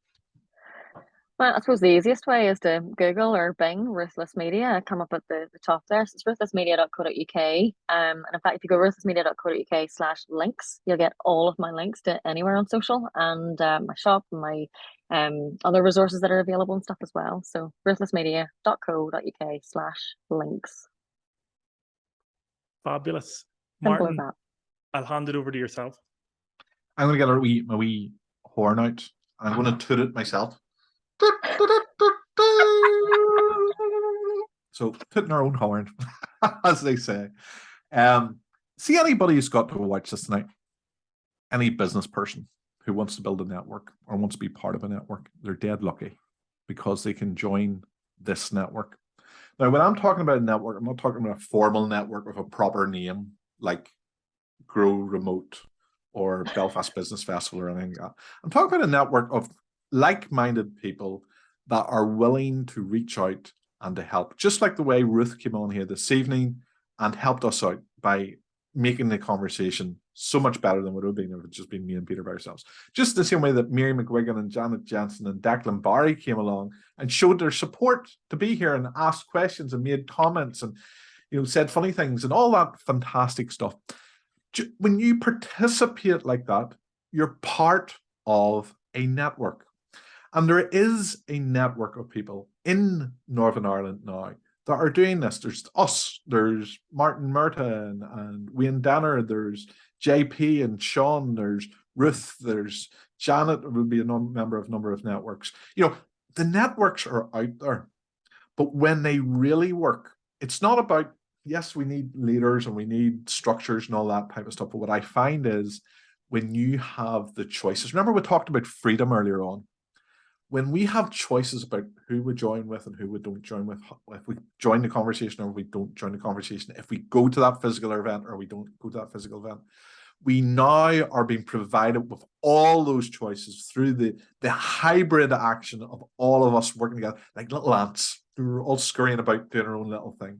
Well, I suppose the easiest way is to Google or Bing Ruthless Media. Come up at the top there. So it's ruthlessmedia.co.uk. And in fact, if you go ruthlessmedia.co.uk/links, you'll get all of my links to anywhere on social and my shop and my other resources that are available and stuff as well. So ruthlessmedia.co.uk/links. Fabulous. Simple Martin, as that. I'll hand it over to yourself. I'm going to get my wee horn out. I'm going to toot it myself. So tooting our own horn, as they say. See anybody who's got to watch this tonight, any business person who wants to build a network or wants to be part of a network, they're dead lucky because they can join this network. Now, when I'm talking about a network, I'm not talking about a formal network with a proper name like Grow Remote or Belfast Business Festival or anything like that. I'm talking about a network of like-minded people that are willing to reach out and to help, just like the way Ruth came on here this evening and helped us out by making the conversation so much better than what it would have been if it just been me and Peter by ourselves. Just the same way that Mary McGuigan and Janet Jensen and Declan Barry came along and showed their support to be here and asked questions and made comments and said funny things and all that fantastic stuff. When you participate like that, you're part of a network. And there is a network of people in Northern Ireland now that are doing this. There's us, there's Martin Merton and Wayne Danner, there's JP and Sean, there's Ruth, there's Janet, who will be a member of a number of networks. The networks are out there, but when they really work, it's not about, yes, we need leaders and we need structures and all that type of stuff. But what I find is when you have the choices, remember we talked about freedom earlier on. When we have choices about who we join with and who we don't join with, if we join the conversation or we don't join the conversation, if we go to that physical event or we don't go to that physical event, we now are being provided with all those choices through the hybrid action of all of us working together, like little ants who are all scurrying about doing our own little thing.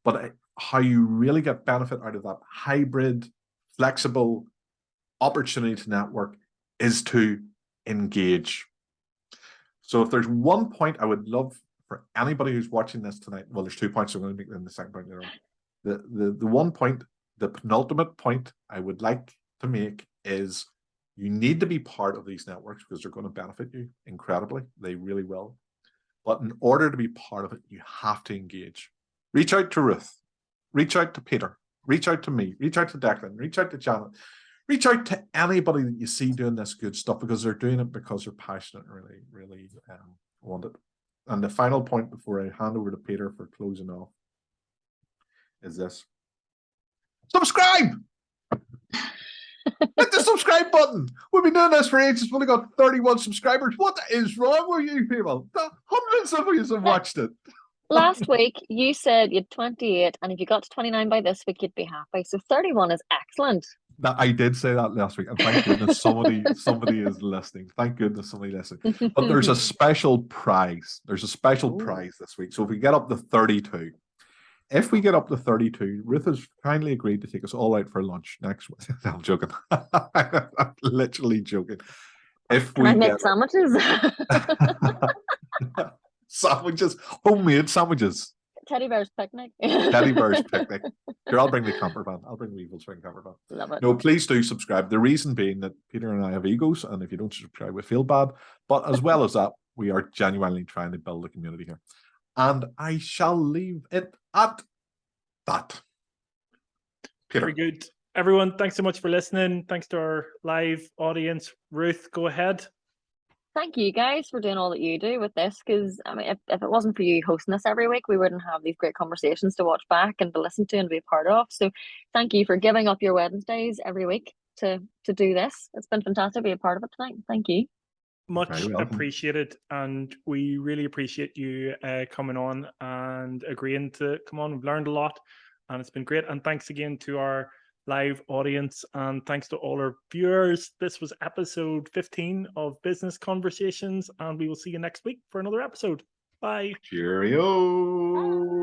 But how you really get benefit out of that hybrid, flexible opportunity to network is to engage. So if there's one point I would love for anybody who's watching this tonight, well, there's 2 points I'm going to make in the second point. The one point, the penultimate point I would like to make is you need to be part of these networks because they're going to benefit you incredibly. They really will. But in order to be part of it, you have to engage. Reach out to Ruth, reach out to Peter, reach out to me, reach out to Declan, reach out to Janet, reach out to anybody that you see doing this good stuff because they're doing it because they're passionate and really, really want it. And the final point before I hand over to Peter for closing off is this. Subscribe! Hit the subscribe button. We've been doing this for ages. We've only got 31 subscribers. What is wrong with you people? Hundreds of you have watched it. Last week, you said you had 28, and if you got to 29 by this week, you'd be happy. So 31 is excellent. I did say that last week, and thank goodness somebody is listening. Thank goodness somebody listening. But there's a special prize. There's a special prize this week. So if we get up to 32, Ruth has kindly agreed to take us all out for lunch next week. No, I'm joking. I'm literally joking. Can I make sandwiches? Sandwiches, homemade sandwiches. Teddy bear's picnic. Teddy bear's picnic. Here, I'll bring the camper van. I'll bring the evil swing camper van. Love it. No, please do subscribe. The reason being that Peter and I have egos, and if you don't subscribe, we feel bad. But as well as that, we are genuinely trying to build a community here. And I shall leave it at that. Peter. Very good. Everyone, thanks so much for listening. Thanks to our live audience. Ruth, go ahead. Thank you guys for doing all that you do with this, because I mean, if it wasn't for you hosting this every week, we wouldn't have these great conversations to watch back and to listen to and be a part of. So thank you for giving up your Wednesdays every week to do this. It's been fantastic to be a part of it tonight. Thank you. Much appreciated, and we really appreciate you coming on and agreeing to come on. We've learned a lot, and it's been great. And thanks again to our live audience, and thanks to all our viewers. This was episode 15 of Business Conversations, and we will see you next week for another episode. Bye. Cheerio.